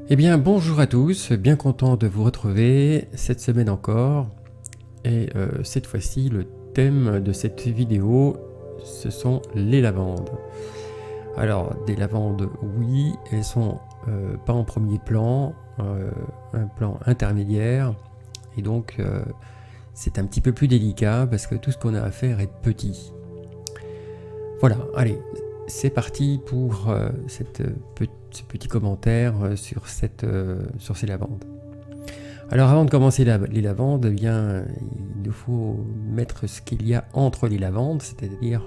Eh bien, bonjour à tous, bien content de vous retrouver cette semaine encore. Et cette fois-ci, le thème de cette vidéo, ce sont les lavandes. Alors, des lavandes, oui, elles sont pas en premier plan, un plan intermédiaire. Et donc, c'est un petit peu plus délicat parce que tout ce qu'on a à faire est petit. Voilà, allez, c'est parti pour ce petit commentaire sur ces lavandes. Alors avant de commencer les lavandes, eh bien, il nous faut mettre ce qu'il y a entre les lavandes, c'est-à-dire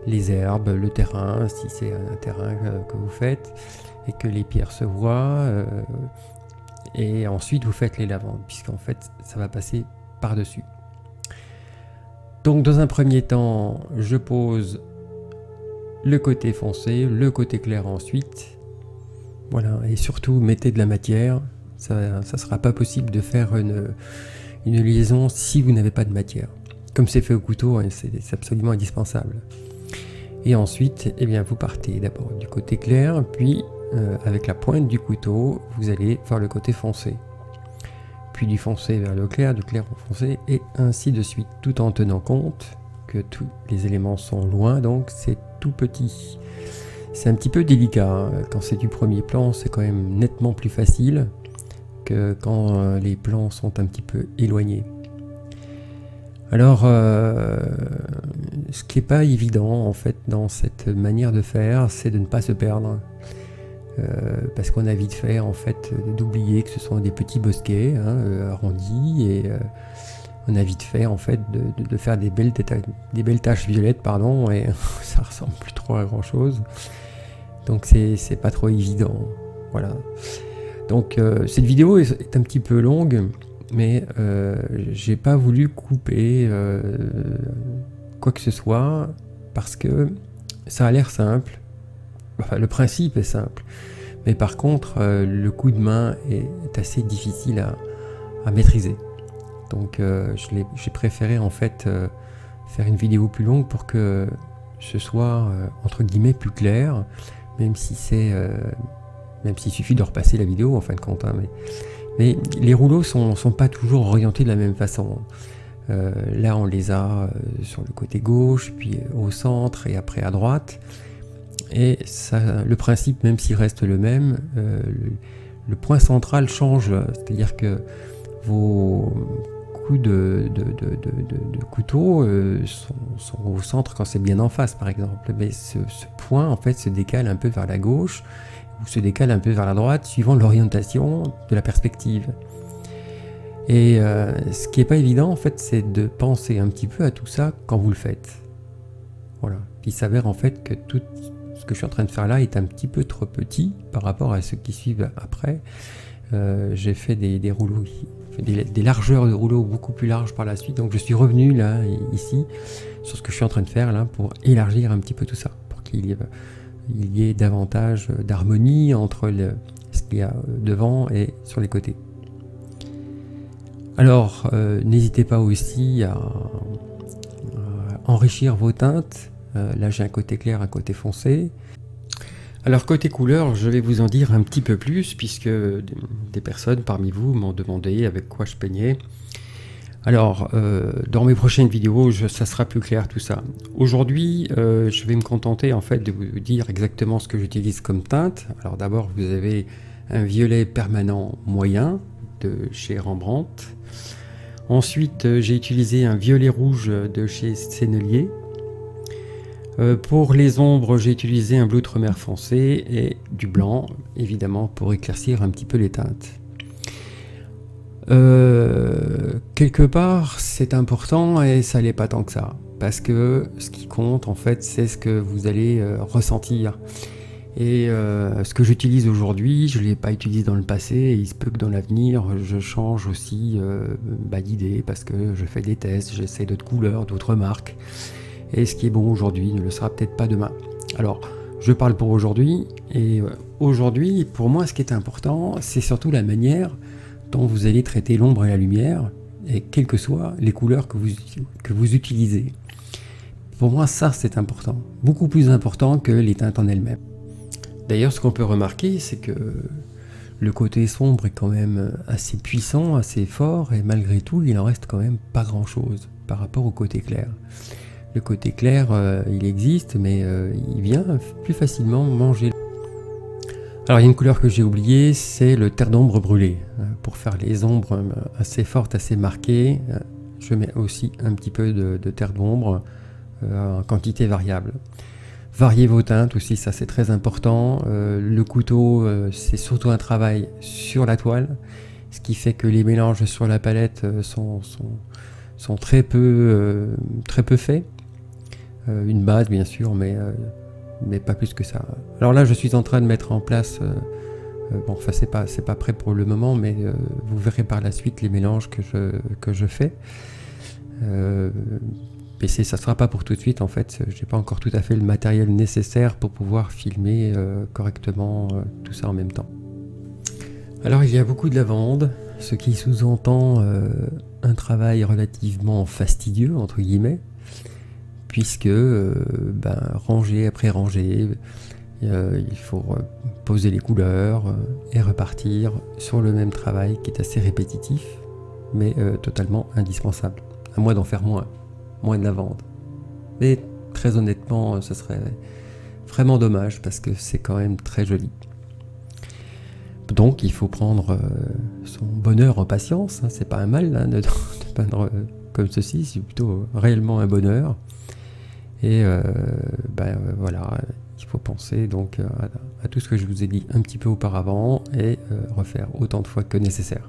les herbes, le terrain, si c'est un terrain que vous faites, et que les pierres se voient, et ensuite vous faites les lavandes, puisqu'en fait ça va passer par-dessus. Donc dans un premier temps, je pose le côté foncé, le côté clair ensuite. Voilà, et surtout mettez de la matière. Ça ne sera pas possible de faire une liaison si vous n'avez pas de matière. Comme c'est fait au couteau, hein, c'est absolument indispensable. Et ensuite, eh bien, vous partez d'abord du côté clair, puis avec la pointe du couteau, vous allez faire le côté foncé. Puis du foncé vers le clair, du clair au foncé, et ainsi de suite, tout en tenant compte que tous les éléments sont loin, donc c'est tout petit. C'est un petit peu délicat, hein. Quand c'est du premier plan, c'est quand même nettement plus facile que quand les plans sont un petit peu éloignés. Alors, ce qui n'est pas évident en fait dans cette manière de faire, c'est de ne pas se perdre. Parce qu'on a vite fait en fait d'oublier que ce sont des petits bosquets arrondis, et on a vite fait en fait de faire des belles taches violettes, pardon, et ça ressemble plus trop à grand chose. Donc c'est pas trop évident. Voilà. Donc cette vidéo est un petit peu longue, mais j'ai pas voulu couper quoi que ce soit parce que ça a l'air simple. Enfin, le principe est simple, mais par contre le coup de main est assez difficile à maîtriser. Donc j'ai préféré en fait faire une vidéo plus longue pour que ce soit entre guillemets plus clair, même s'il suffit de repasser la vidéo en fin de compte, hein, mais les rouleaux sont pas toujours orientés de la même façon. Là on les a sur le côté gauche, puis au centre et après à droite. Et ça, le principe, même s'il reste le même, le point central change, c'est-à-dire que vos coups de couteau sont au centre quand c'est bien en face, par exemple. Mais ce point, en fait, se décale un peu vers la gauche ou se décale un peu vers la droite, suivant l'orientation de la perspective. Et ce qui n'est pas évident, en fait, c'est de penser un petit peu à tout ça quand vous le faites. Voilà. Il s'avère en fait que tout ce que je suis en train de faire là est un petit peu trop petit par rapport à ceux qui suivent après. J'ai fait des rouleaux, des largeurs de rouleaux beaucoup plus larges par la suite, donc je suis revenu là, ici, sur ce que je suis en train de faire là, pour élargir un petit peu tout ça, pour qu'il y ait davantage d'harmonie entre ce qu'il y a devant et sur les côtés. Alors, n'hésitez pas aussi à enrichir vos teintes. Là j'ai un côté clair, un côté foncé. Alors côté couleur, je vais vous en dire un petit peu plus, puisque des personnes parmi vous m'ont demandé avec quoi je peignais. Alors dans mes prochaines vidéos, ça sera plus clair tout ça. Aujourd'hui je vais me contenter en fait de vous dire exactement ce que j'utilise comme teinte. Alors d'abord vous avez un violet permanent moyen de chez Rembrandt. Ensuite j'ai utilisé un violet rouge de chez Sennelier. Pour les ombres, j'ai utilisé un bleu Outremer foncé et du blanc, évidemment, pour éclaircir un petit peu les teintes. Quelque part, c'est important et ça l'est pas tant que ça, parce que ce qui compte, en fait, c'est ce que vous allez ressentir. Et ce que j'utilise aujourd'hui, je ne l'ai pas utilisé dans le passé, et il se peut que dans l'avenir, je change aussi d'idée, parce que je fais des tests, j'essaie d'autres couleurs, d'autres marques. Et ce qui est bon aujourd'hui ne le sera peut-être pas demain. Alors, je parle pour aujourd'hui, et aujourd'hui, pour moi, ce qui est important, c'est surtout la manière dont vous allez traiter l'ombre et la lumière, et quelles que soient les couleurs que vous utilisez. Pour moi, ça, c'est important. Beaucoup plus important que les teintes en elles-mêmes. D'ailleurs, ce qu'on peut remarquer, c'est que le côté sombre est quand même assez puissant, assez fort, et malgré tout, il en reste quand même pas grand-chose par rapport au côté clair. Le côté clair, il existe, mais il vient plus facilement manger. Alors, il y a une couleur que j'ai oubliée, c'est le terre d'ombre brûlé. Pour faire les ombres assez fortes, assez marquées, je mets aussi un petit peu de terre d'ombre en quantité variable. Variez vos teintes aussi, ça c'est très important. Le couteau, c'est surtout un travail sur la toile, ce qui fait que les mélanges sur la palette sont très peu faits. Une base bien sûr, mais pas plus que ça. Alors là, je suis en train de mettre en place, bon, enfin c'est pas prêt pour le moment, mais vous verrez par la suite les mélanges que je fais. Mais ça ne sera pas pour tout de suite en fait, j'ai pas encore tout à fait le matériel nécessaire pour pouvoir filmer correctement tout ça en même temps. Alors il y a beaucoup de lavande, ce qui sous-entend un travail relativement fastidieux entre guillemets, puisque rangée après rangée, il faut poser les couleurs et repartir sur le même travail qui est assez répétitif, mais totalement indispensable, à moins d'en faire moins de lavande. Mais très honnêtement, ce serait vraiment dommage parce que c'est quand même très joli. Donc il faut prendre son bonheur en patience, hein. C'est pas un mal hein, de peindre comme ceci, c'est plutôt réellement un bonheur. Et voilà, il faut penser donc à tout ce que je vous ai dit un petit peu auparavant et refaire autant de fois que nécessaire.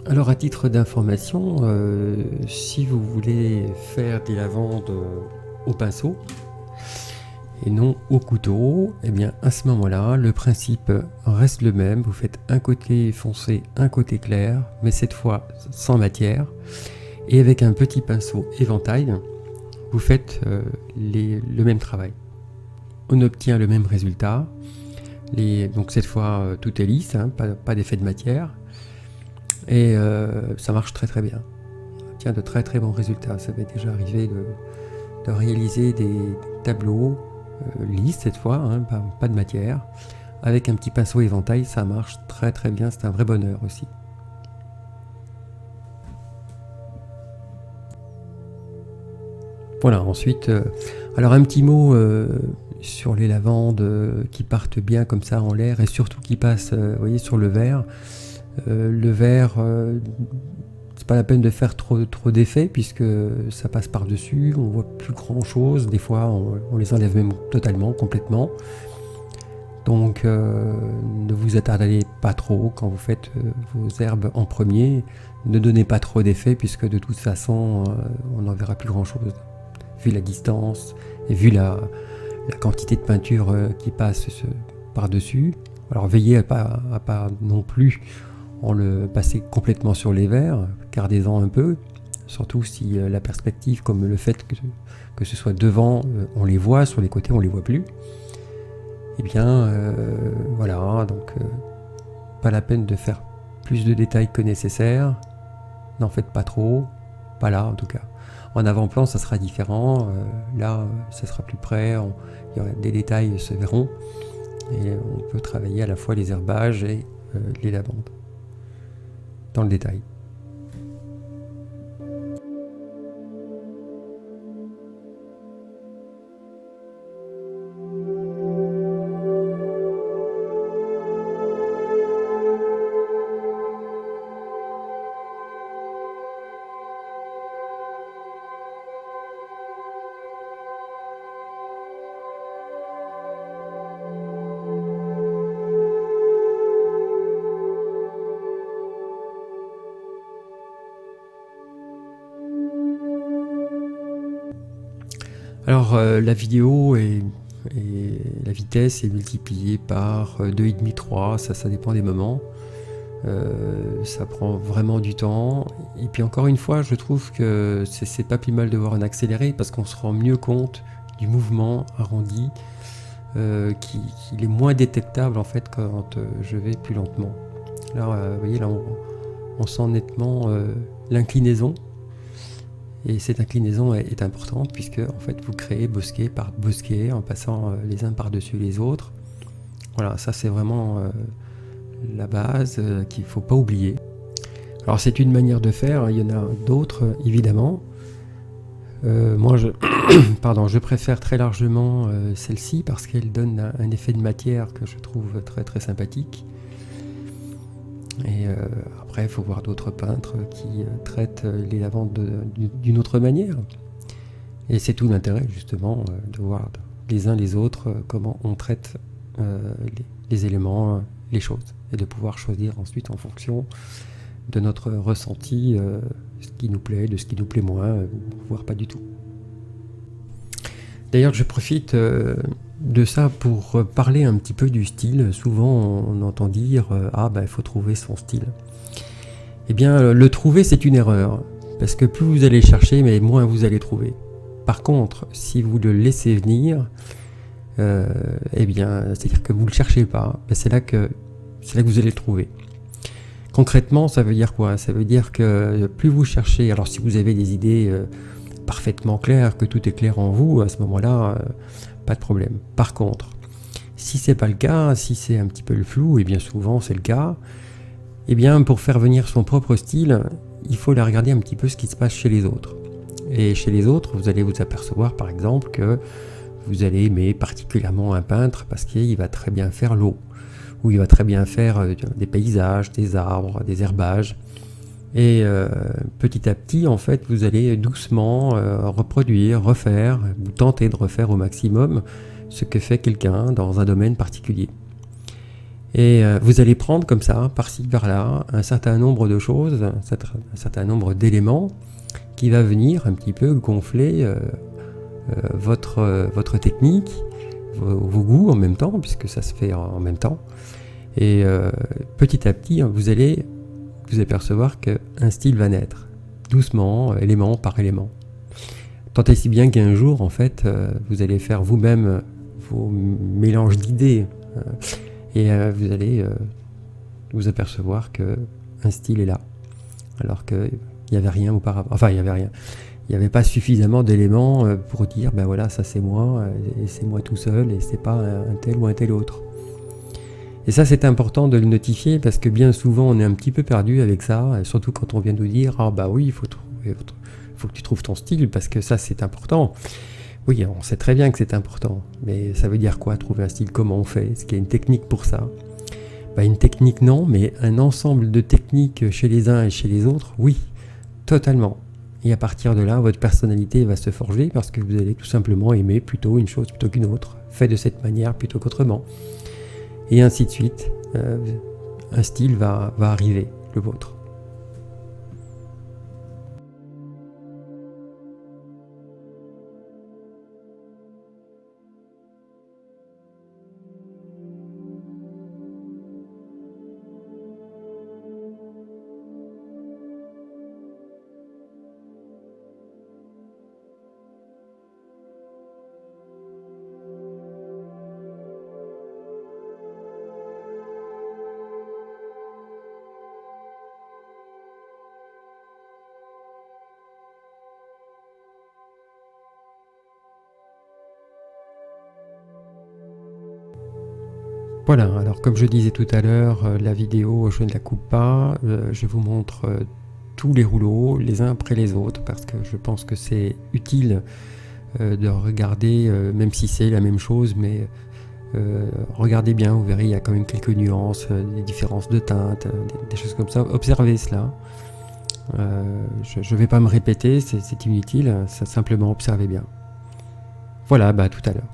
Alors à titre d'information, si vous voulez faire des lavandes au pinceau et non au couteau, eh bien à ce moment-là, le principe reste le même. Vous faites un côté foncé, un côté clair, mais cette fois sans matière. Et avec un petit pinceau éventail, vous faites le même travail. On obtient le même résultat. Donc cette fois, tout est lisse, hein, pas d'effet de matière. Et ça marche très très bien. On obtient de très très bons résultats. Ça m'est déjà arrivé de réaliser des tableaux lisses cette fois, hein, pas de matière. Avec un petit pinceau éventail, ça marche très très bien. C'est un vrai bonheur aussi. Voilà, ensuite, alors un petit mot sur les lavandes qui partent bien comme ça en l'air et surtout qui passent, vous voyez, sur le verre. Le verre, c'est pas la peine de faire trop d'effets puisque ça passe par-dessus, on voit plus grand-chose. Des fois, on les enlève même totalement, complètement. Donc, ne vous attardez pas trop quand vous faites vos herbes en premier. Ne donnez pas trop d'effets puisque de toute façon, on n'en verra plus grand-chose. Vu la distance et vu la quantité de peinture qui passe par-dessus. Alors veillez à pas non plus en le passer complètement sur les verres, gardez-en un peu, surtout si la perspective, comme le fait que ce soit devant, on les voit, sur les côtés on les voit plus. Et bien voilà, donc pas la peine de faire plus de détails que nécessaire, n'en faites pas trop, pas là en tout cas. En avant-plan, ça sera différent. Là, ça sera plus près. Des détails se verront. Et on peut travailler à la fois les herbages et les lavandes dans le détail. Alors la vidéo et la vitesse est multipliée par 2,5, 3, ça dépend des moments. Ça prend vraiment du temps. Et puis encore une fois, je trouve que c'est pas plus mal de voir un accéléré parce qu'on se rend mieux compte du mouvement arrondi qu'il est moins détectable en fait quand je vais plus lentement. Là, vous voyez, là on sent nettement l'inclinaison. Et cette inclinaison est importante puisque en fait vous créez bosquet par bosquet en passant les uns par-dessus les autres. Voilà, ça c'est vraiment la base qu'il ne faut pas oublier. Alors c'est une manière de faire, il y en a d'autres évidemment. Moi je préfère très largement celle-ci parce qu'elle donne un effet de matière que je trouve très très sympathique. Et après il faut voir d'autres peintres qui traitent les lavandes d'une autre manière. Et c'est tout l'intérêt justement de voir les uns les autres comment on traite les éléments, les choses, et de pouvoir choisir ensuite en fonction de notre ressenti ce qui nous plaît, de ce qui nous plaît moins, voire pas du tout. D'ailleurs, je profite de ça pour parler un petit peu du style. Souvent, on entend dire il faut trouver son style. Eh bien, le trouver, c'est une erreur. Parce que plus vous allez chercher, mais moins vous allez trouver. Par contre, si vous le laissez venir, c'est-à-dire que vous ne le cherchez pas, c'est là que vous allez le trouver. Concrètement, ça veut dire quoi? Ça veut dire que plus vous cherchez, alors si vous avez des idées parfaitement claires, que tout est clair en vous, à ce moment-là, pas de problème. Par contre, si c'est pas le cas, si c'est un petit peu le flou, et bien souvent c'est le cas, eh bien pour faire venir son propre style, il faut aller regarder un petit peu ce qui se passe chez les autres. Et chez les autres, vous allez vous apercevoir par exemple que vous allez aimer particulièrement un peintre parce qu'il va très bien faire l'eau, ou il va très bien faire des paysages, des arbres, des herbages. Et petit à petit, en fait, vous allez doucement reproduire, refaire, ou tenter de refaire au maximum ce que fait quelqu'un dans un domaine particulier. Et vous allez prendre comme ça, par-ci, par-là, un certain nombre de choses, un certain nombre d'éléments qui va venir un petit peu gonfler votre technique, vos goûts en même temps, puisque ça se fait en même temps. Et petit à petit, vous allez vous apercevoir qu'un style va naître, doucement, élément par élément. Tant et si bien qu'un jour, en fait, vous allez faire vous-même vos mélanges d'idées et vous allez vous apercevoir qu'un style est là, alors qu'il n'y avait rien auparavant. Enfin, il n'y avait rien. Il n'y avait pas suffisamment d'éléments pour dire, ben voilà, ça c'est moi, et c'est moi tout seul, et c'est pas un tel ou un tel autre. Et ça, c'est important de le notifier parce que bien souvent, on est un petit peu perdu avec ça, et surtout quand on vient nous dire, ah bah oui, il faut que tu trouves ton style parce que ça, c'est important. Oui, on sait très bien que c'est important, mais ça veut dire quoi, trouver un style? Comment on fait? Est-ce qu'il y a une technique pour ça? Une technique, non, mais un ensemble de techniques chez les uns et chez les autres, oui, totalement. Et à partir de là, votre personnalité va se forger parce que vous allez tout simplement aimer plutôt une chose plutôt qu'une autre, fait de cette manière plutôt qu'autrement. Et ainsi de suite, un style va arriver, le vôtre. Voilà, alors comme je disais tout à l'heure, la vidéo, je ne la coupe pas, je vous montre tous les rouleaux, les uns après les autres, parce que je pense que c'est utile de regarder, même si c'est la même chose, mais regardez bien, vous verrez, il y a quand même quelques nuances, des différences de teintes, des choses comme ça. Observez cela. Je ne vais pas me répéter, c'est inutile, ça, simplement observez bien. Voilà, tout à l'heure.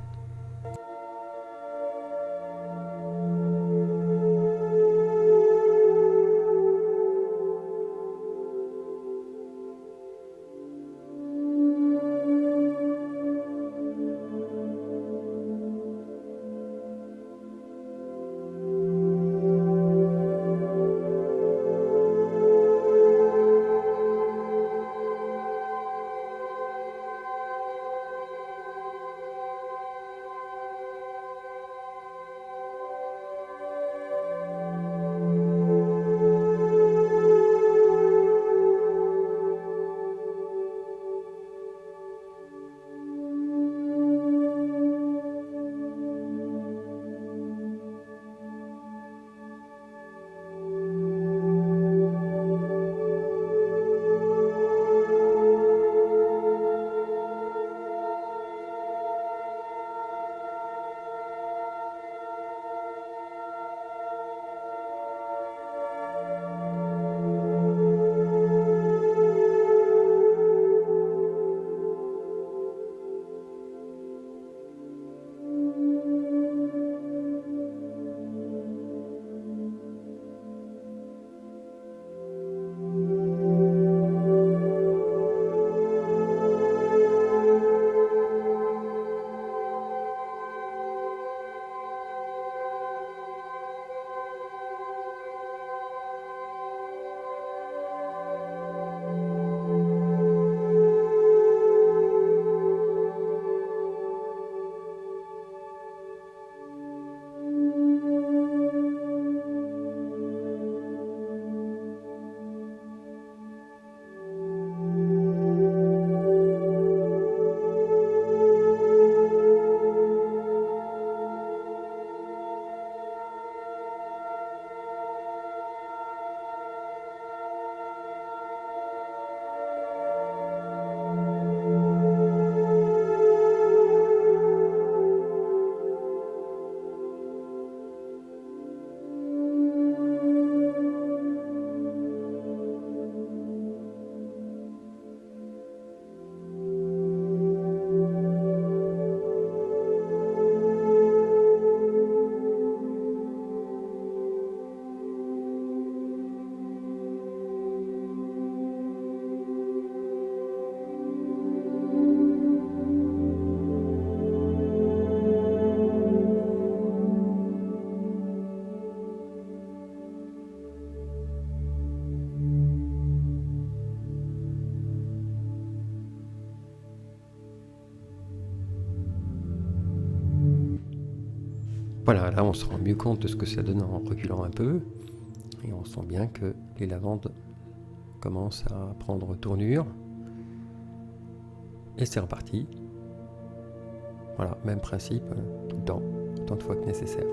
Voilà, là on se rend mieux compte de ce que ça donne en reculant un peu. Et on sent bien que les lavandes commencent à prendre tournure. Et c'est reparti. Voilà, même principe, tout le temps, autant de fois que nécessaire.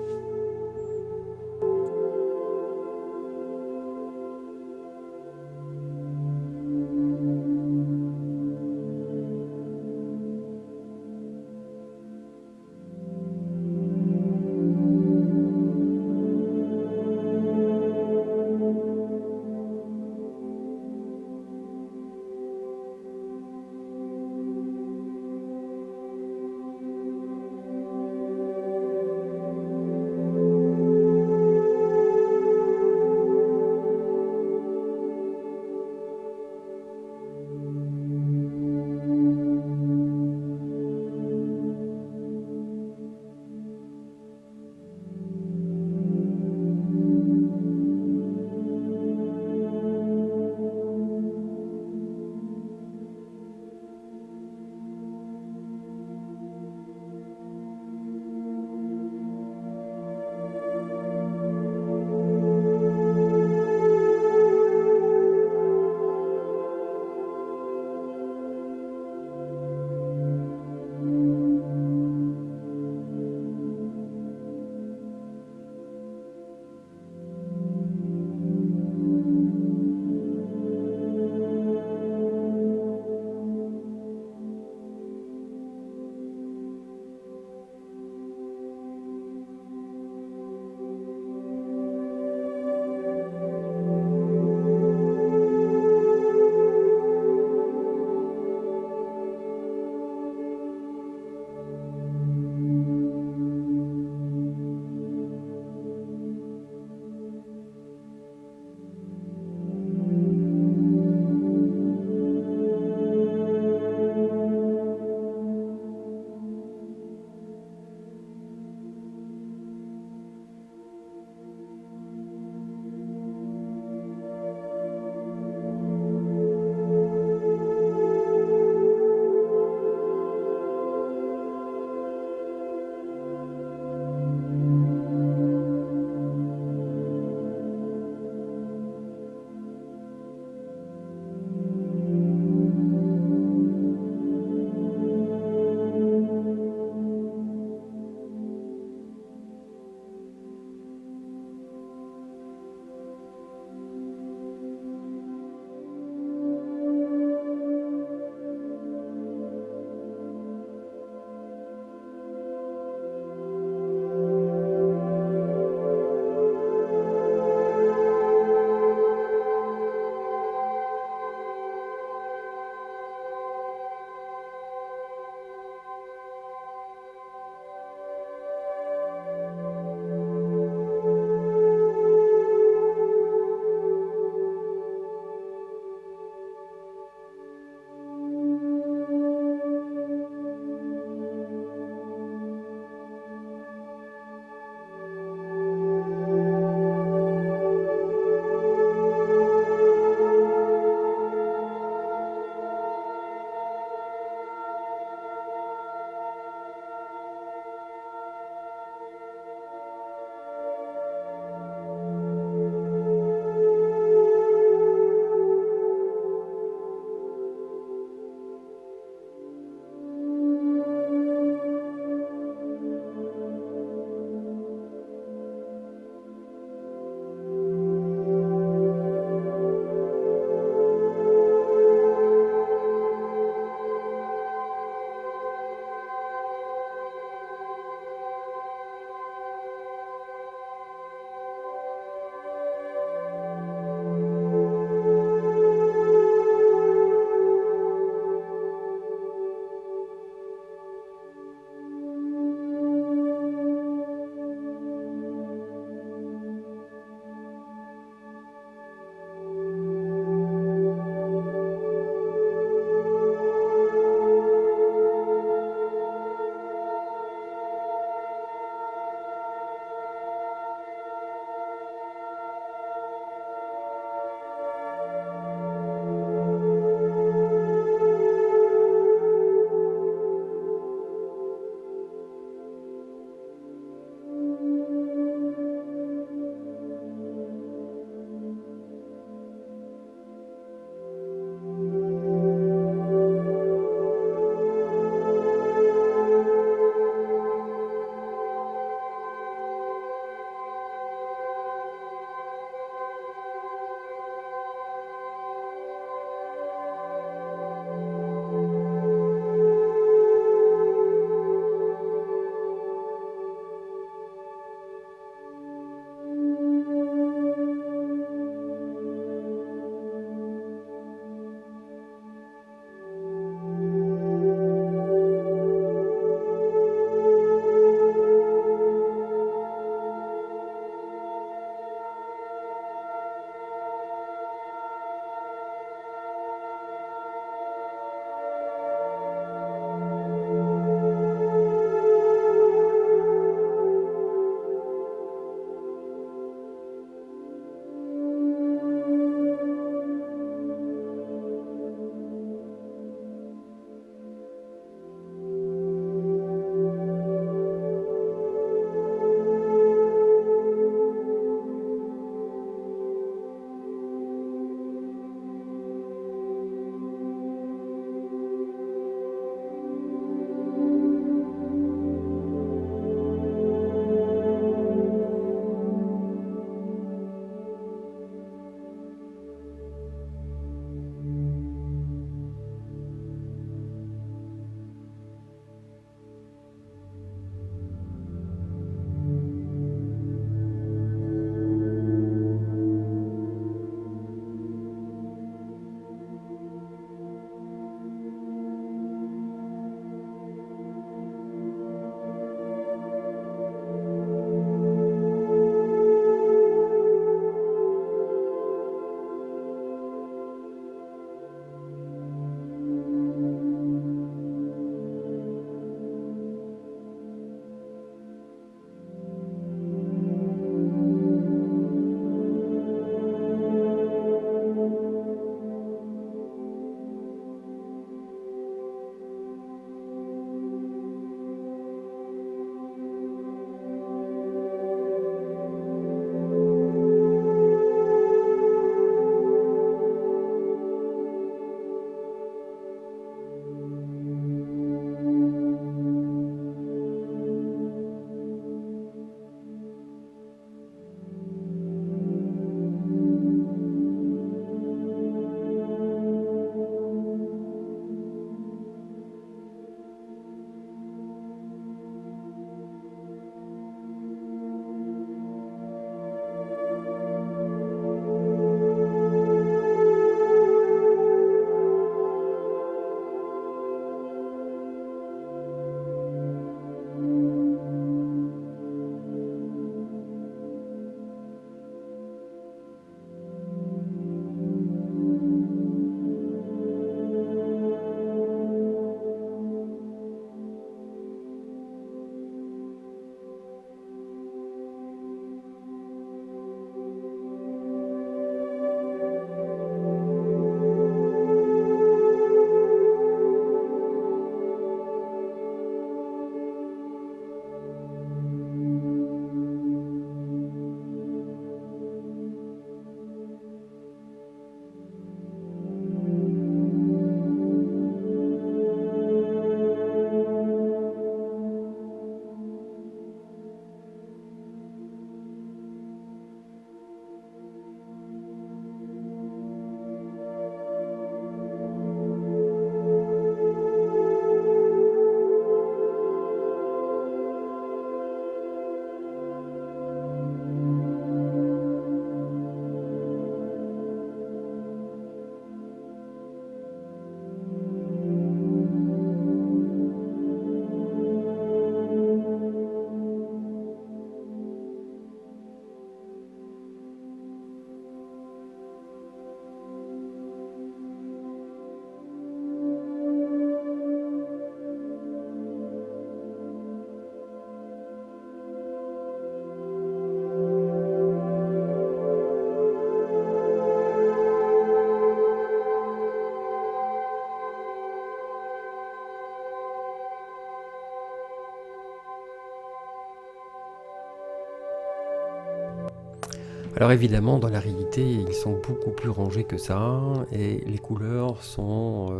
Alors évidemment, dans la réalité, ils sont beaucoup plus rangés que ça, et les couleurs sont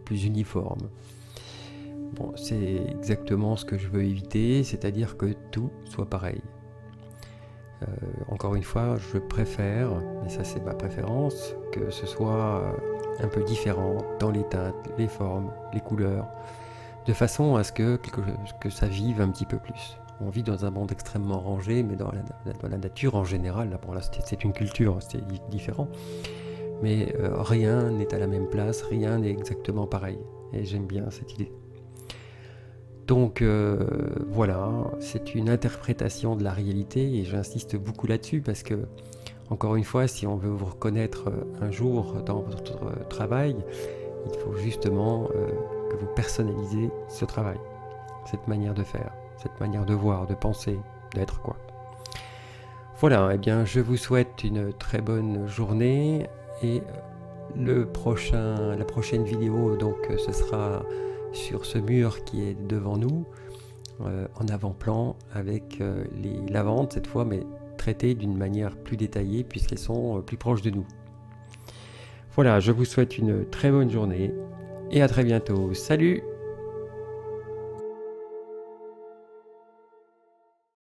plus uniformes. Bon, c'est exactement ce que je veux éviter, c'est-à-dire que tout soit pareil. Encore une fois, je préfère, et ça c'est ma préférence, que ce soit un peu différent dans les teintes, les formes, les couleurs, de façon à ce que ça vive un petit peu plus. On vit dans un monde extrêmement rangé, mais dans la nature en général, là, bon, là c'est une culture, c'est différent, mais rien n'est à la même place, rien n'est exactement pareil, et j'aime bien cette idée. Donc voilà, c'est une interprétation de la réalité et j'insiste beaucoup là-dessus parce que, encore une fois, si on veut vous reconnaître un jour dans votre travail, il faut justement que vous personnalisez ce travail, cette manière de faire, cette manière de voir, de penser, d'être quoi. Voilà, eh bien je vous souhaite une très bonne journée et la prochaine vidéo, donc ce sera sur ce mur qui est devant nous, en avant-plan, avec les lavandes cette fois, mais traitées d'une manière plus détaillée puisqu'elles sont plus proches de nous. Voilà, je vous souhaite une très bonne journée et à très bientôt. Salut!